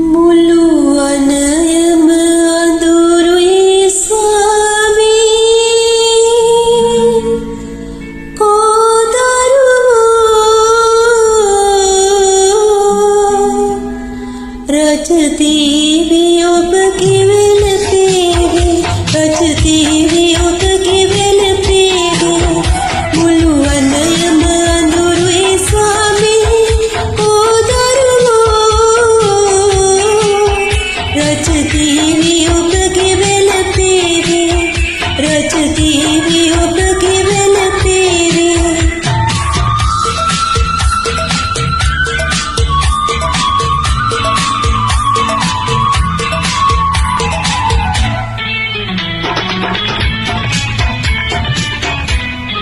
මුළු වනයම අඳුරුයි ස්වාමී කෝදරුවෝ රජදීවි ඔබ කිවල පේගේ රජදීවි ඔබ කිවල පේගේ මුළු වනයම අඳුරුයි ස්වාමී රජදීවි ඔබගේ වෙල පේවේ රජදීවි ඔබගේ වෙල පේවේ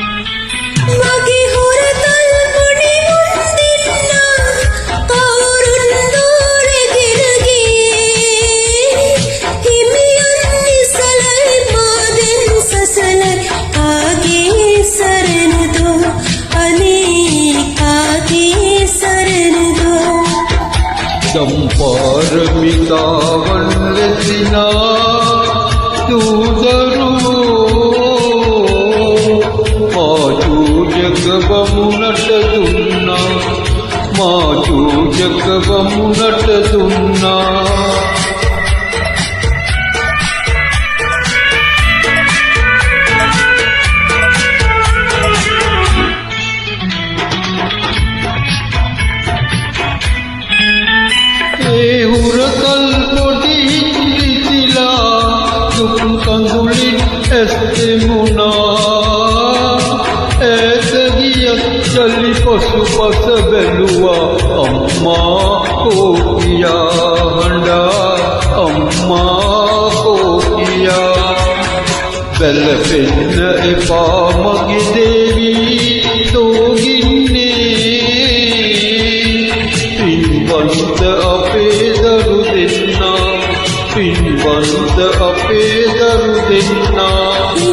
මගේ හොරතල් මුණි මුන්දින්නා කවුරුන් දෝරගෙන ගියේ හිමියන් නිසලයි මාදෙන් සසලයි කාගේ සරණදෝ අනේ කාගේ සරණදෝ දම්පාරමිතාවන් ලෙසිනා දූදරුවෝ මාචූජක බමුණට දුන්නා මාචූජක බමුණට දුන්නා ඒ හුරතල් පොඩි ඉතිරිසිලා දුක් කඳුලින් ඇස් දෙමුණා ඈත ගියත් ජලි පසුපස බැලුවා අම්මා කෝකියා හඬා අම්මා කෝකියා බැලපෙන්න එපා මගේ දේවී තෝගින්නේ පින්වන්ත අපේ දරු දෙන්නා පින්වන්ත අපේ දරු දෙන්නා